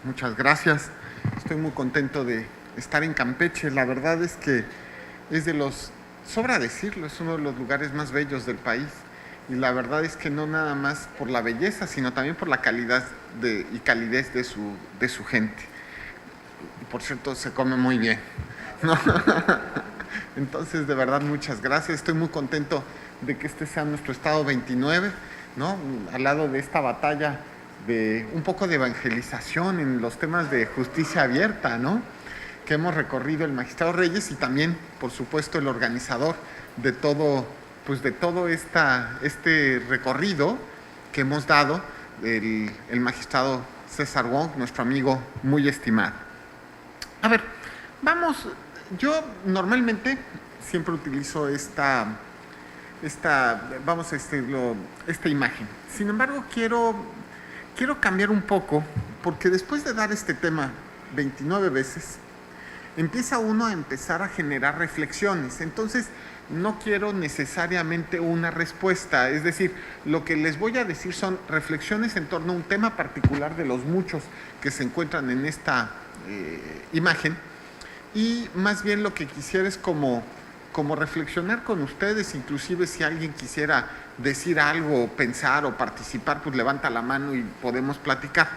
Muchas gracias. Estoy muy contento de estar en Campeche. La verdad es que es de los, sobra decirlo, es uno de los lugares más bellos del país. Y la verdad es que no nada más por la belleza, sino también por la calidad y calidez de su gente. Y por cierto, se come muy bien, ¿no? Entonces, de verdad, muchas gracias. Estoy muy contento de que este sea nuestro estado 29, ¿no? Al lado de esta batalla de un poco de evangelización en los temas de justicia abierta, ¿no? Que hemos recorrido el magistrado Reyes y también, por supuesto, el organizador de todo, pues de todo este recorrido que hemos dado, el magistrado César Wong, nuestro amigo muy estimado. A ver, vamos, yo normalmente siempre utilizo vamos a decirlo, esta imagen. Sin embargo, quiero cambiar un poco, porque después de dar este tema 29 veces, empieza uno a empezar a generar reflexiones. Entonces, no quiero necesariamente una respuesta, es decir, lo que les voy a decir son reflexiones en torno a un tema particular de los muchos que se encuentran en esta imagen, y más bien lo que quisiera es como reflexionar con ustedes. Inclusive si alguien quisiera decir algo, pensar o participar, pues levanta la mano y podemos platicar.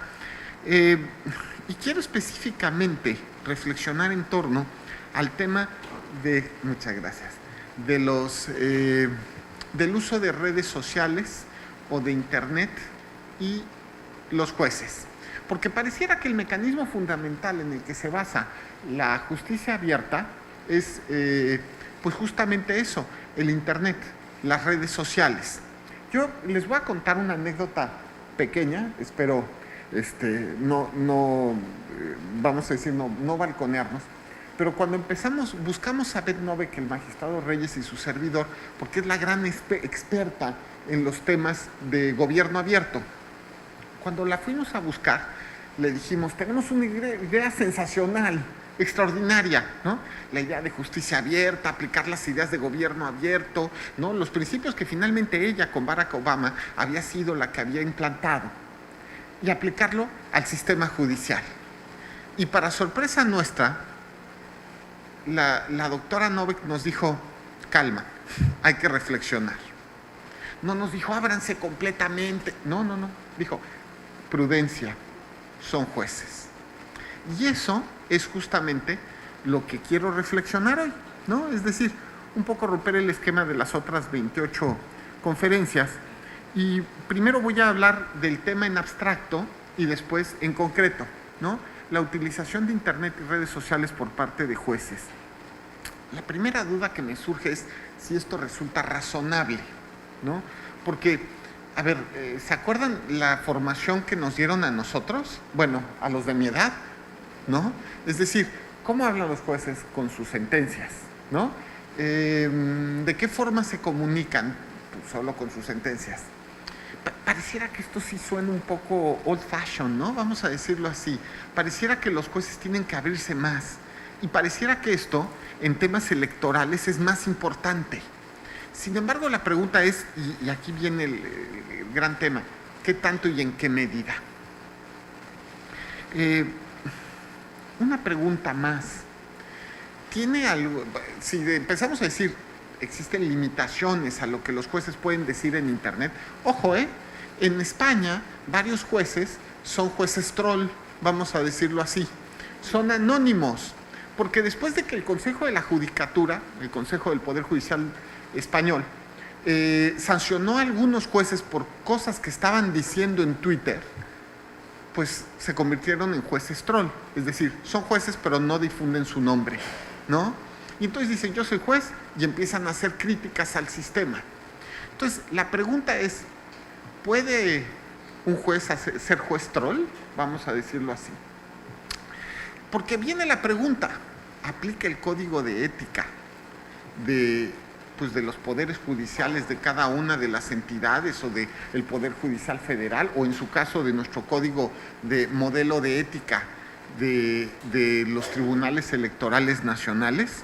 Y quiero específicamente reflexionar en torno al tema de, muchas gracias, de del uso de redes sociales o de internet y los jueces. Porque pareciera que el mecanismo fundamental en el que se basa la justicia abierta es pues justamente eso, el internet, las redes sociales. Yo les voy a contar una anécdota pequeña, espero vamos a decir, no balconearnos, pero cuando buscamos a Beth Novek, el magistrado Reyes y su servidor, porque es la gran experta en los temas de gobierno abierto. Cuando la fuimos a buscar, le dijimos, tenemos una idea sensacional, extraordinaria, ¿no? La idea de justicia abierta, aplicar las ideas de gobierno abierto, ¿no? Los principios que finalmente ella con Barack Obama había sido la que había implantado, y aplicarlo al sistema judicial. Y para sorpresa nuestra, la doctora Novek nos dijo, calma, hay que reflexionar. No nos dijo, ábranse completamente. No. Dijo, prudencia, son jueces. Y eso es justamente lo que quiero reflexionar hoy, ¿no? Es decir, un poco romper el esquema de las otras 28 conferencias. Y primero voy a hablar del tema en abstracto y después en concreto, ¿no? La utilización de internet y redes sociales por parte de jueces. La primera duda que me surge es si esto resulta razonable, ¿no? Porque, a ver, ¿se acuerdan la formación que nos dieron a nosotros? Bueno, a los de mi edad, ¿no? Es decir, ¿cómo hablan los jueces con sus sentencias, ¿no? ¿De qué forma se comunican? Pues solo con sus sentencias. Pareciera que esto sí suena un poco old fashion, ¿no? Vamos a decirlo así. Pareciera que los jueces tienen que abrirse más. Y pareciera que esto, en temas electorales, es más importante. Sin embargo, la pregunta es, y aquí viene el gran tema, ¿qué tanto y en qué medida? Una pregunta más. ¿Tiene algo, si empezamos a decir, existen limitaciones a lo que los jueces pueden decir en internet? Ojo, en España varios jueces son jueces troll, vamos a decirlo así. Son anónimos, porque después de que el Consejo de la Judicatura, el Consejo del Poder Judicial español, sancionó a algunos jueces por cosas que estaban diciendo en Twitter, pues se convirtieron en jueces troll. Es decir, son jueces pero no difunden su nombre, ¿no? Y entonces dicen, yo soy juez, y empiezan a hacer críticas al sistema. Entonces, la pregunta es, ¿puede un juez ser juez troll? Vamos a decirlo así. Porque viene la pregunta, ¿aplica el código de ética de los poderes judiciales de cada una de las entidades o del Poder Judicial Federal, o en su caso de nuestro código de modelo de ética de los tribunales electorales nacionales?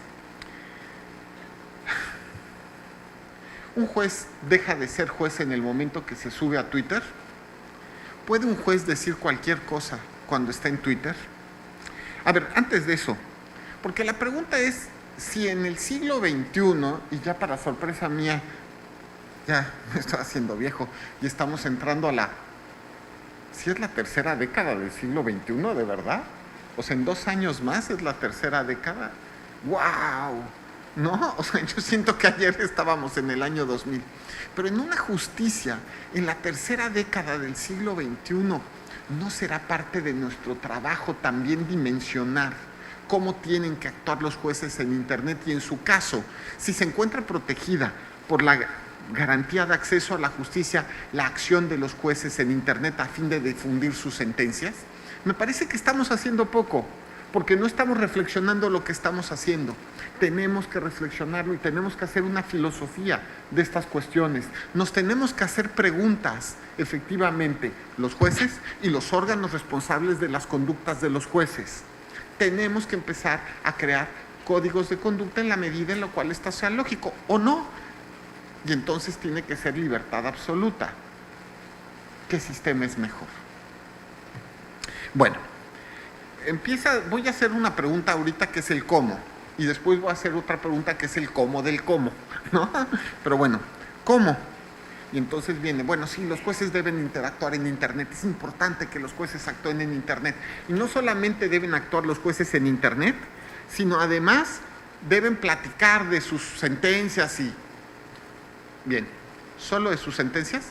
¿Un juez deja de ser juez en el momento que se sube a Twitter? ¿Puede un juez decir cualquier cosa cuando está en Twitter. A ver, antes de eso, porque la pregunta es si en el siglo XXI, y ya para sorpresa mía, ya me estoy haciendo viejo, y estamos entrando a si es la tercera década del siglo XXI, ¿de verdad? O sea, en 2 años más es la tercera década. ¡Wow! ¿No? O sea, yo siento que ayer estábamos en el año 2000. Pero en una justicia, en la tercera década del siglo XXI, ¿no será parte de nuestro trabajo también dimensionar cómo tienen que actuar los jueces en Internet? Y en su caso, si se encuentra protegida por la garantía de acceso a la justicia, la acción de los jueces en Internet a fin de difundir sus sentencias, me parece que estamos haciendo poco, porque no estamos reflexionando lo que estamos haciendo. Tenemos que reflexionarlo y tenemos que hacer una filosofía de estas cuestiones. Nos tenemos que hacer preguntas, efectivamente, los jueces y los órganos responsables de las conductas de los jueces. Tenemos que empezar a crear códigos de conducta en la medida en la cual esto sea lógico, o no. Y entonces tiene que ser libertad absoluta. ¿Qué sistema es mejor? Bueno, voy a hacer una pregunta ahorita que es el cómo, y después voy a hacer otra pregunta que es el cómo del cómo, ¿no? Pero bueno, ¿cómo? Y entonces viene, bueno, sí, los jueces deben interactuar en Internet, es importante que los jueces actúen en Internet. Y no solamente deben actuar los jueces en Internet, sino además deben platicar de sus sentencias y... Bien, ¿solo de sus sentencias?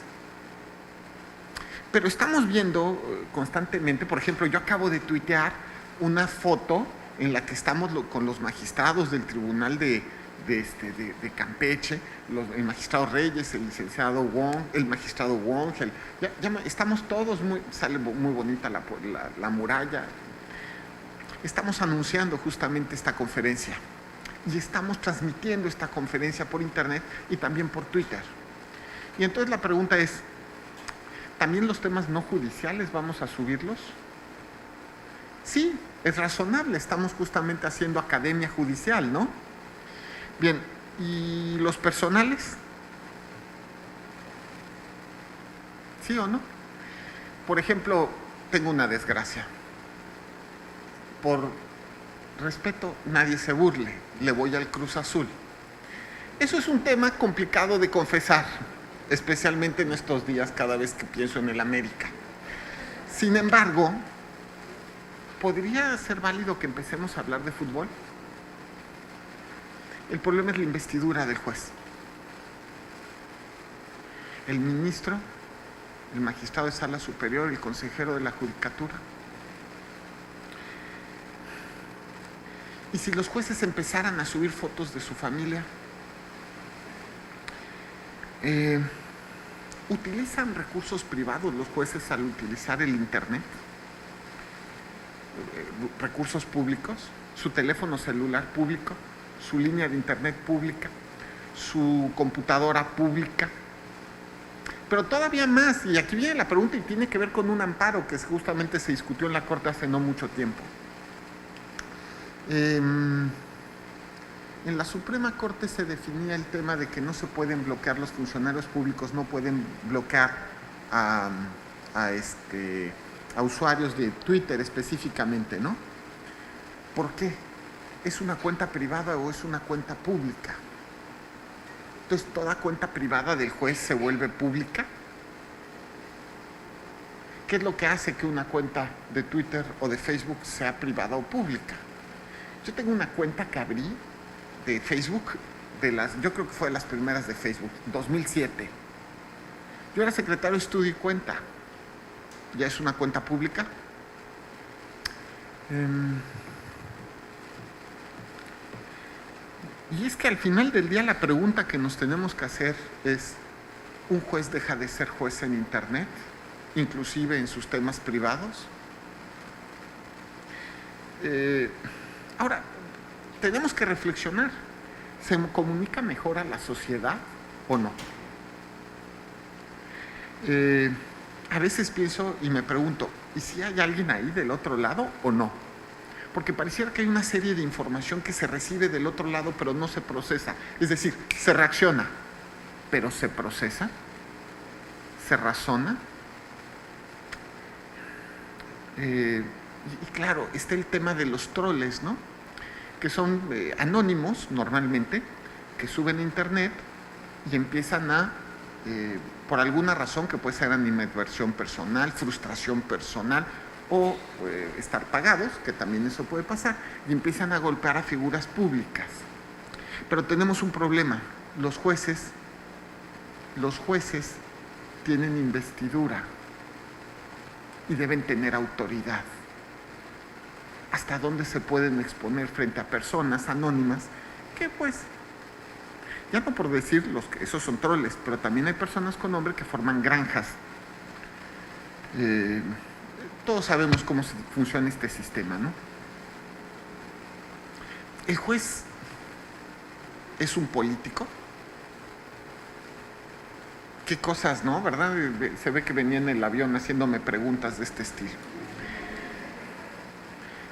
Pero estamos viendo constantemente, por ejemplo, yo acabo de tuitear una foto en la que estamos con los magistrados del Tribunal de Campeche, el magistrado Reyes, el licenciado Wong, el magistrado Wong, estamos todos sale muy bonita la muralla. Estamos anunciando justamente esta conferencia y estamos transmitiendo esta conferencia por Internet y también por Twitter. Y entonces la pregunta es, ¿también los temas no judiciales vamos a subirlos? Sí, es razonable, estamos justamente haciendo academia judicial, ¿no? Bien, ¿y los personales? ¿Sí o no? Por ejemplo, tengo una desgracia. Por respeto, nadie se burle, le voy al Cruz Azul. Eso es un tema complicado de confesar, especialmente en estos días cada vez que pienso en el América. Sin embargo, ¿podría ser válido que empecemos a hablar de fútbol? El problema es la investidura del juez. El ministro, el magistrado de sala superior, el consejero de la judicatura. ¿Y si los jueces empezaran a subir fotos de su familia? ¿Utilizan recursos privados los jueces al utilizar el Internet? ¿Recursos públicos? ¿Su teléfono celular público? ¿Su línea de Internet pública? ¿Su computadora pública? Pero todavía más, y aquí viene la pregunta y tiene que ver con un amparo que justamente se discutió en la Corte hace no mucho tiempo. En la Suprema Corte se definía el tema de que no se pueden bloquear, los funcionarios públicos no pueden bloquear a usuarios de Twitter específicamente, ¿no? ¿Por qué? ¿Es una cuenta privada o es una cuenta pública? Entonces, ¿toda cuenta privada del juez se vuelve pública? ¿Qué es lo que hace que una cuenta de Twitter o de Facebook sea privada o pública? Yo tengo una cuenta que abrí de Facebook, yo creo que fue de las primeras de Facebook, 2007. Yo era secretario de estudio y cuenta. ¿Ya es una cuenta pública? Y es que al final del día la pregunta que nos tenemos que hacer es, ¿un juez deja de ser juez en Internet, inclusive en sus temas privados? Ahora, tenemos que reflexionar. ¿Se comunica mejor a la sociedad o no? A veces pienso y me pregunto, ¿y si hay alguien ahí del otro lado o no? Porque pareciera que hay una serie de información que se recibe del otro lado pero no se procesa. Es decir, se reacciona, pero se procesa, se razona. Y claro, está el tema de los troles, ¿no? Que son anónimos normalmente, que suben a internet y empiezan a, por alguna razón que puede ser animadversión personal, frustración personal o estar pagados, que también eso puede pasar, y empiezan a golpear a figuras públicas. Pero tenemos un problema, los jueces tienen investidura y deben tener autoridad. ¿Hasta dónde se pueden exponer frente a personas anónimas que pues, ya no por decir que esos son troles, pero también hay personas con nombre que forman granjas? Todos sabemos cómo funciona este sistema, ¿no? ¿El juez es un político? Qué cosas, ¿no? ¿Verdad? Se ve que venía en el avión haciéndome preguntas de este estilo.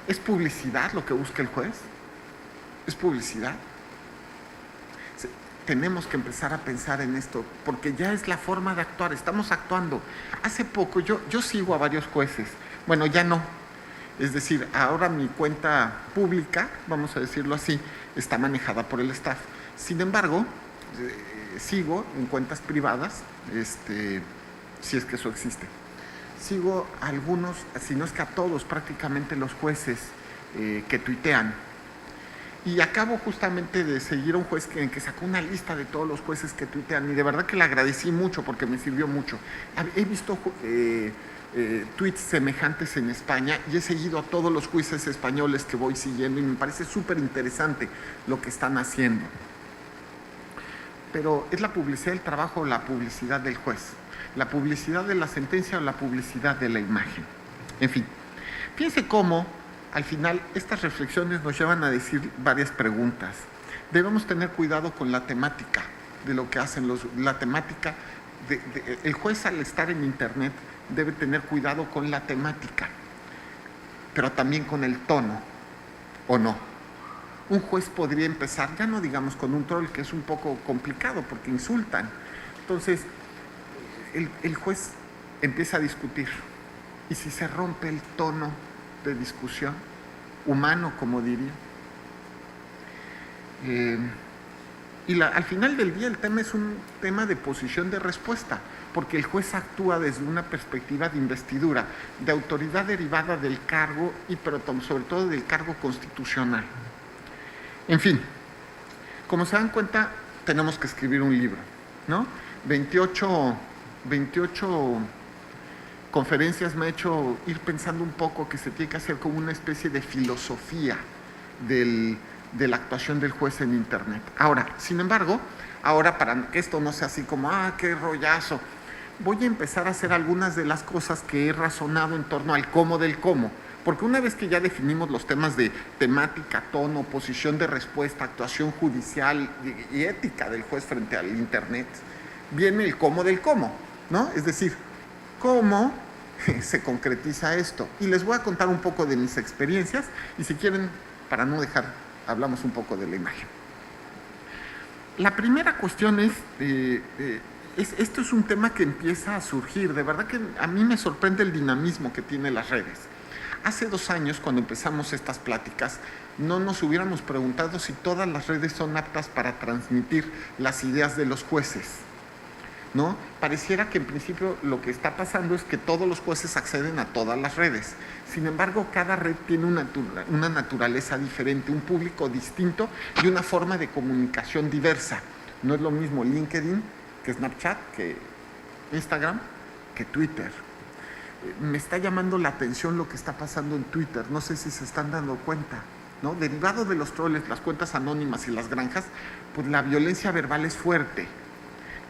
¿Es publicidad lo que busca el juez? ¿Es publicidad? Tenemos que empezar a pensar en esto, porque ya es la forma de actuar, estamos actuando. Hace poco yo sigo a varios jueces, bueno, ya no. Es decir, ahora mi cuenta pública, vamos a decirlo así, está manejada por el staff. Sin embargo, sigo en cuentas privadas, si es que eso existe. Sigo a algunos, si no es que a todos prácticamente los jueces que tuitean. Y acabo justamente de seguir a un juez que sacó una lista de todos los jueces que tuitean y de verdad que le agradecí mucho porque me sirvió mucho. He visto tweets semejantes en España y he seguido a todos los jueces españoles que voy siguiendo y me parece súper interesante lo que están haciendo. Pero ¿es la publicidad del trabajo o la publicidad del juez? ¿La publicidad de la sentencia o la publicidad de la imagen? En fin, fíjense cómo al final estas reflexiones nos llevan a decir varias preguntas. Debemos tener cuidado con la temática de lo que hacen la temática. El juez al estar en internet debe tener cuidado con la temática, pero también con el tono, ¿o no? Un juez podría empezar, ya no digamos con un troll, que es un poco complicado porque insultan. Entonces, el juez empieza a discutir. Y si se rompe el tono de discusión, humano, como diría. Al final del día el tema es un tema de posición de respuesta, porque el juez actúa desde una perspectiva de investidura, de autoridad derivada del cargo, pero sobre todo del cargo constitucional. En fin, como se dan cuenta, tenemos que escribir un libro, ¿no? 28 conferencias me ha hecho ir pensando un poco que se tiene que hacer como una especie de filosofía de la actuación del juez en internet. Ahora, sin embargo, para que esto no sea así como, qué rollazo, voy a empezar a hacer algunas de las cosas que he razonado en torno al cómo del cómo. Porque una vez que ya definimos los temas de temática, tono, posición de respuesta, actuación judicial y ética del juez frente al internet, viene el cómo del cómo, ¿no? Es decir, ¿cómo se concretiza esto? Y les voy a contar un poco de mis experiencias y si quieren, para no dejar, hablamos un poco de la imagen. La primera cuestión es, esto es un tema que empieza a surgir, de verdad que a mí me sorprende el dinamismo que tienen las redes. Hace 2 años, cuando empezamos estas pláticas, no nos hubiéramos preguntado si todas las redes son aptas para transmitir las ideas de los jueces, ¿no? Pareciera que en principio lo que está pasando es que todos los jueces acceden a todas las redes. Sin embargo, cada red tiene una naturaleza diferente, un público distinto y una forma de comunicación diversa. No es lo mismo LinkedIn que Snapchat, que Instagram, que Twitter. Me está llamando la atención lo que está pasando en Twitter, no sé si se están dando cuenta, ¿no? Derivado de los troles, las cuentas anónimas y las granjas, pues la violencia verbal es fuerte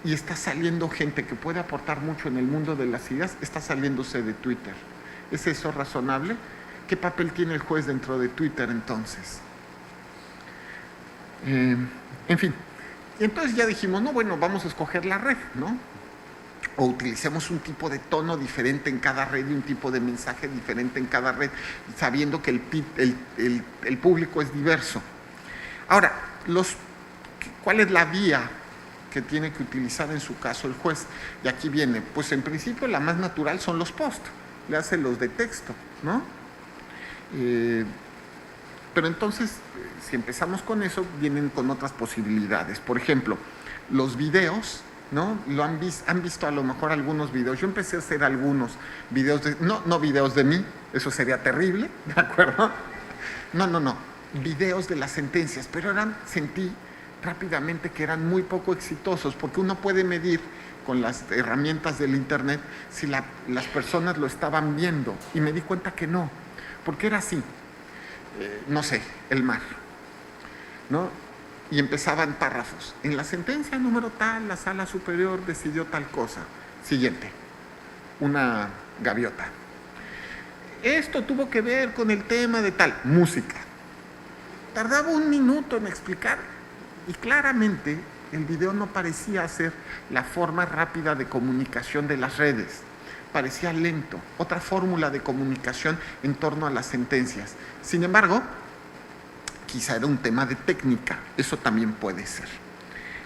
y está saliendo gente que puede aportar mucho en el mundo de las ideas, está saliéndose de Twitter. ¿Es eso razonable? ¿Qué papel tiene el juez dentro de Twitter entonces? En fin, y entonces ya dijimos, no, bueno, vamos a escoger la red, ¿no? O utilicemos un tipo de tono diferente en cada red y un tipo de mensaje diferente en cada red, sabiendo que el público es diverso. Ahora, ¿cuál es la vía que tiene que utilizar en su caso el juez? Y aquí viene, pues en principio la más natural son los posts, le hace los de texto, ¿no? Pero entonces, si empezamos con eso, vienen con otras posibilidades. Por ejemplo, los videos, ¿no? Han visto a lo mejor algunos videos. Yo empecé a hacer algunos videos, no videos de mí, eso sería terrible, ¿de acuerdo? No, videos de las sentencias, pero sentí rápidamente que eran muy poco exitosos, porque uno puede medir con las herramientas del internet si las personas lo estaban viendo, y me di cuenta que no, porque era así, no sé, el mar, ¿no? Y empezaban párrafos. En la sentencia número tal, la sala superior decidió tal cosa. Siguiente, una gaviota. Esto tuvo que ver con el tema de tal, música. Tardaba 1 minuto en explicar y claramente el video no parecía ser la forma rápida de comunicación de las redes. Parecía lento, otra fórmula de comunicación en torno a las sentencias. Sin embargo, quizá era un tema de técnica, eso también puede ser.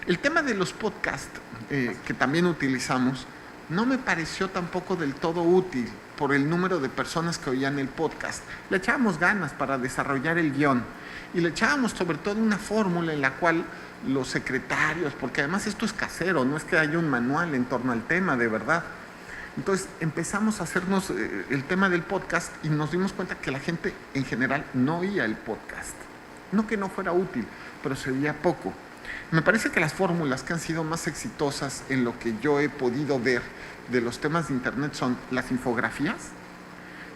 El tema de los podcasts, que también utilizamos, no me pareció tampoco del todo útil por el número de personas que oían el podcast. Le echábamos ganas para desarrollar el guión y le echábamos sobre todo una fórmula en la cual los secretarios, porque además esto es casero, no es que haya un manual en torno al tema de verdad. Entonces empezamos a hacernos el tema del podcast y nos dimos cuenta que la gente en general no oía el podcast. No que no fuera útil, pero se oía poco. Me parece que las fórmulas que han sido más exitosas en lo que yo he podido ver de los temas de internet son las infografías,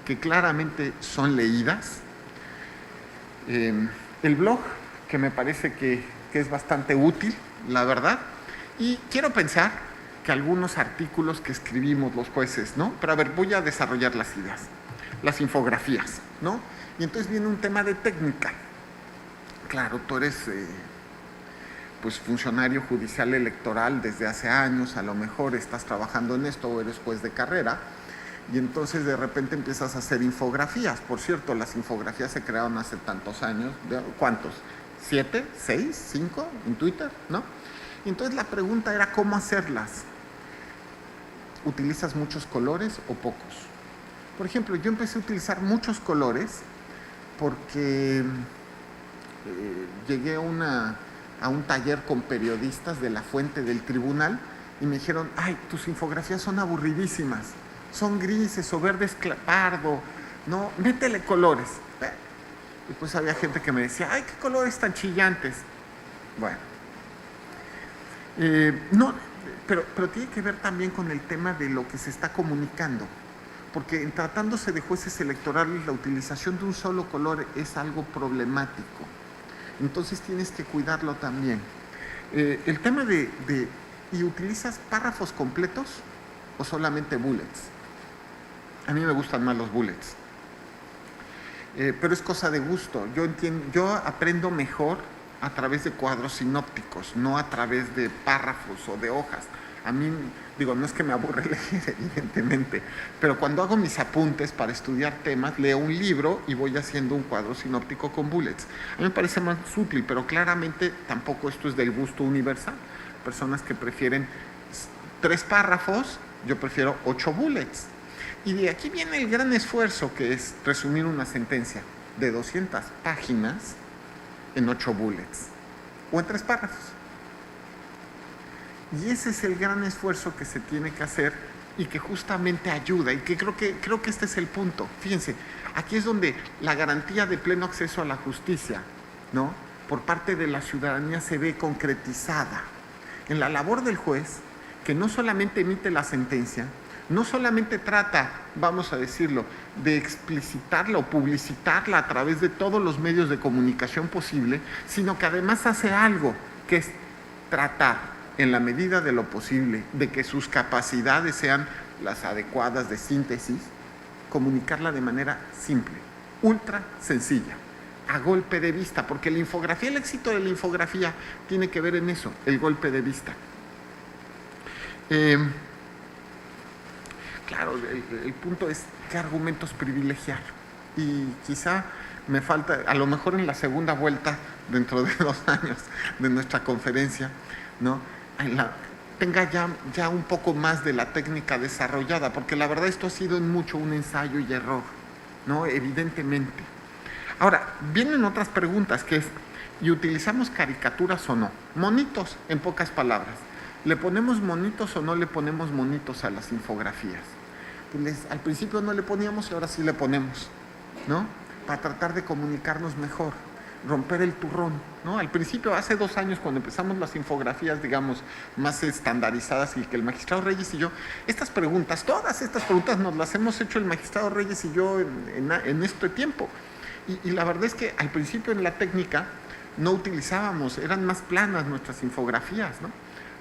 que claramente son leídas, el blog, que me parece que es bastante útil, la verdad, y quiero pensar que algunos artículos que escribimos los jueces, ¿no? Pero a ver, voy a desarrollar las ideas, las infografías, ¿no? Y entonces viene un tema de técnica. Claro, tú eres pues funcionario judicial electoral desde hace años, a lo mejor estás trabajando en esto o eres juez de carrera, y entonces de repente empiezas a hacer infografías. Por cierto, las infografías se crearon hace tantos años, ¿cuántos? ¿7? ¿6? ¿5? En Twitter, ¿no? Y entonces la pregunta era cómo hacerlas. ¿Utilizas muchos colores o pocos? Por ejemplo, yo empecé a utilizar muchos colores porque llegué a un taller con periodistas de La Fuente del Tribunal y me dijeron, ay, tus infografías son aburridísimas, son grises o verdes pardo, no, métele colores. Y pues había gente que me decía, ay, qué colores tan chillantes. Bueno, no, pero tiene que ver también con el tema de lo que se está comunicando, porque en tratándose de jueces electorales la utilización de un solo color es algo problemático. Entonces tienes que cuidarlo también. El tema ¿y utilizas párrafos completos o solamente bullets? A mí me gustan más los bullets. Pero es cosa de gusto. Yo aprendo mejor a través de cuadros sinópticos, no a través de párrafos o de hojas. A mí, no es que me aburre leer, evidentemente, pero cuando hago mis apuntes para estudiar temas, leo un libro y voy haciendo un cuadro sinóptico con bullets. A mí me parece más útil, pero claramente tampoco esto es del gusto universal. Personas que prefieren 3 párrafos, yo prefiero 8 bullets. Y de aquí viene el gran esfuerzo, que es resumir una sentencia de 200 páginas en 8 bullets o en 3 párrafos. Y ese es el gran esfuerzo que se tiene que hacer y que justamente ayuda, y que creo que este es el punto. Fíjense, aquí es donde la garantía de pleno acceso a la justicia, ¿no?, por parte de la ciudadanía se ve concretizada en la labor del juez, que no solamente emite la sentencia, no solamente trata, vamos a decirlo, de explicitarla o publicitarla a través de todos los medios de comunicación posible, sino que además hace algo, que es tratar, en la medida de lo posible, de que sus capacidades sean las adecuadas de síntesis, comunicarla de manera simple, ultra sencilla, a golpe de vista, porque el éxito de la infografía tiene que ver en eso, el golpe de vista. Claro, el punto es qué argumentos privilegiar, y quizá me falta, a lo mejor en la segunda vuelta, dentro de 2 años de nuestra conferencia, ¿no?, tenga ya un poco más de la técnica desarrollada, porque la verdad esto ha sido en mucho un ensayo y error, ¿no? Evidentemente. Ahora, vienen otras preguntas, que es, ¿y utilizamos caricaturas o no? Monitos, en pocas palabras. ¿Le ponemos monitos o no le ponemos monitos a las infografías? Pues al principio no le poníamos y ahora sí le ponemos, ¿no? Para tratar de comunicarnos mejor, romper el turrón, ¿no? Al principio, hace 2 años, cuando empezamos las infografías, digamos, más estandarizadas, y que el magistrado Reyes y yo, todas estas preguntas nos las hemos hecho el magistrado Reyes y yo en este tiempo. Y la verdad es que al principio en la técnica no utilizábamos, eran más planas nuestras infografías, ¿no?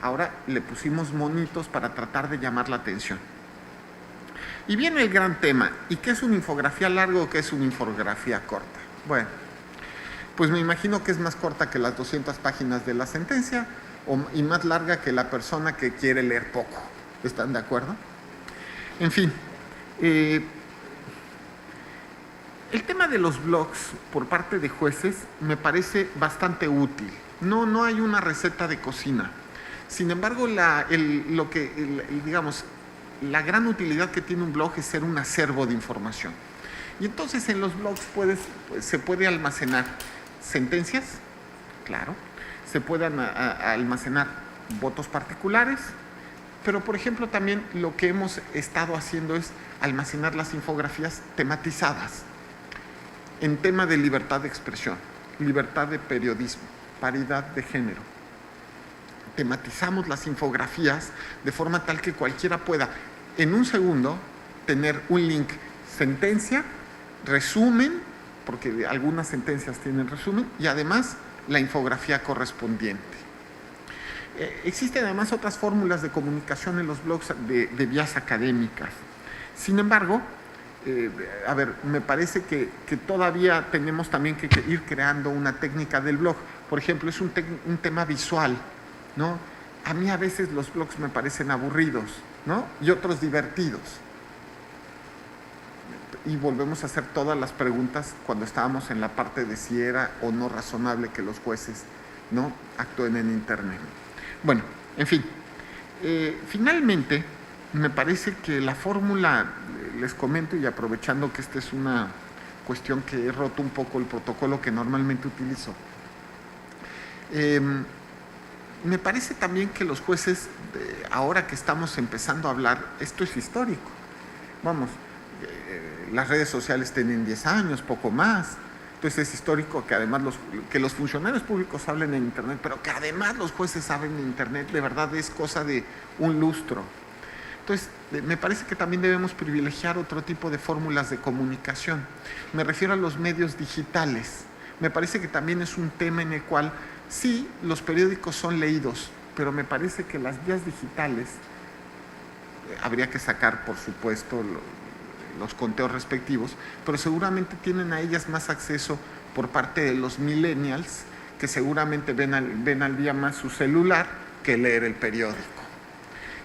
Ahora le pusimos monitos para tratar de llamar la atención. Y viene el gran tema, ¿y qué es una infografía larga o qué es una infografía corta? Bueno, pues me imagino que es más corta que las 200 páginas de la sentencia y más larga que la persona que quiere leer poco. ¿Están de acuerdo? En fin, el tema de los blogs por parte de jueces me parece bastante útil. No hay una receta de cocina. Sin embargo, digamos, la gran utilidad que tiene un blog es ser un acervo de información. Y entonces en los blogs se puede almacenar sentencias, claro, se pueden almacenar votos particulares, pero por ejemplo también lo que hemos estado haciendo es almacenar las infografías tematizadas en tema de libertad de expresión, libertad de periodismo, paridad de género. Tematizamos las infografías de forma tal que cualquiera pueda en un segundo tener un link, sentencia, resumen, porque algunas sentencias tienen resumen, y además la infografía correspondiente. Existen además otras fórmulas de comunicación en los blogs de vías académicas. Sin embargo, me parece que todavía tenemos también que ir creando una técnica del blog. Por ejemplo, es un tema visual, ¿no? A mí a veces los blogs me parecen aburridos, ¿no? Y otros divertidos. Y volvemos a hacer todas las preguntas cuando estábamos en la parte de si era o no razonable que los jueces, ¿no?, actúen en Internet. Bueno, en fin. Finalmente, me parece que la fórmula, les comento, y aprovechando que esta es una cuestión que he roto un poco el protocolo que normalmente utilizo, me parece también que los jueces, ahora que estamos empezando a hablar, esto es histórico. Vamos, las redes sociales tienen 10 años, poco más. Entonces es histórico que además que los funcionarios públicos hablen en Internet, pero que además los jueces hablen en Internet, de verdad es cosa de un lustro. Entonces, me parece que también debemos privilegiar otro tipo de fórmulas de comunicación. Me refiero a los medios digitales. Me parece que también es un tema en el cual sí, los periódicos son leídos, pero me parece que las vías digitales, habría que sacar, por supuesto, los conteos respectivos, pero seguramente tienen a ellas más acceso por parte de los millennials, que seguramente ven al día más su celular que leer el periódico.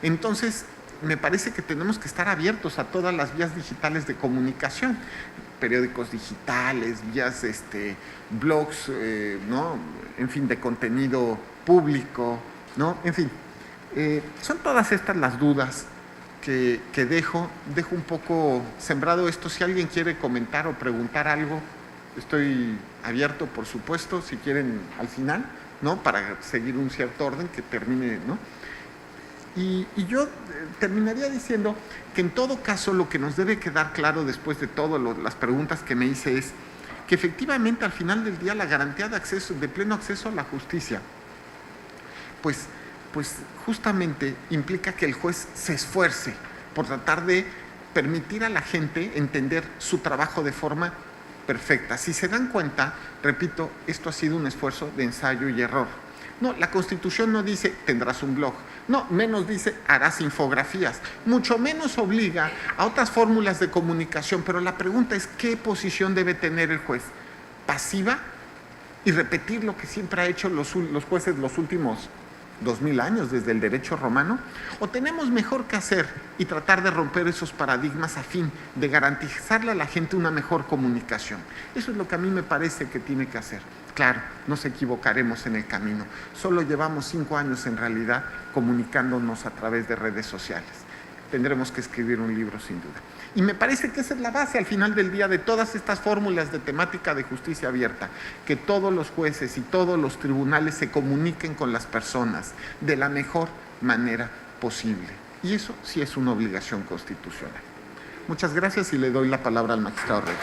Entonces, me parece que tenemos que estar abiertos a todas las vías digitales de comunicación, periódicos digitales, vías, blogs, ¿no?, en fin, de contenido público, ¿no? En fin, son todas estas las dudas que dejo un poco sembrado esto. Si alguien quiere comentar o preguntar algo, estoy abierto, por supuesto, si quieren al final, ¿no?, para seguir un cierto orden que termine, ¿no? Y yo terminaría diciendo que en todo caso lo que nos debe quedar claro después de todas las preguntas que me hice es que efectivamente al final del día la garantía de pleno acceso a la justicia, pues justamente implica que el juez se esfuerce por tratar de permitir a la gente entender su trabajo de forma perfecta. Si se dan cuenta, repito, esto ha sido un esfuerzo de ensayo y error. No, la Constitución no dice tendrás un blog, no, menos dice harás infografías, mucho menos obliga a otras fórmulas de comunicación, pero la pregunta es ¿qué posición debe tener el juez? ¿Pasiva? Y repetir lo que siempre ha hecho los jueces los últimos 2000 años desde el derecho romano, o tenemos mejor que hacer y tratar de romper esos paradigmas a fin de garantizarle a la gente una mejor comunicación. Eso es lo que a mí me parece que tiene que hacer. Claro, nos equivocaremos en el camino. Solo llevamos 5 años en realidad comunicándonos a través de redes sociales. Tendremos que escribir un libro sin duda. Y me parece que esa es la base al final del día de todas estas fórmulas de temática de justicia abierta, que todos los jueces y todos los tribunales se comuniquen con las personas de la mejor manera posible. Y eso sí es una obligación constitucional. Muchas gracias y le doy la palabra al magistrado Reyes.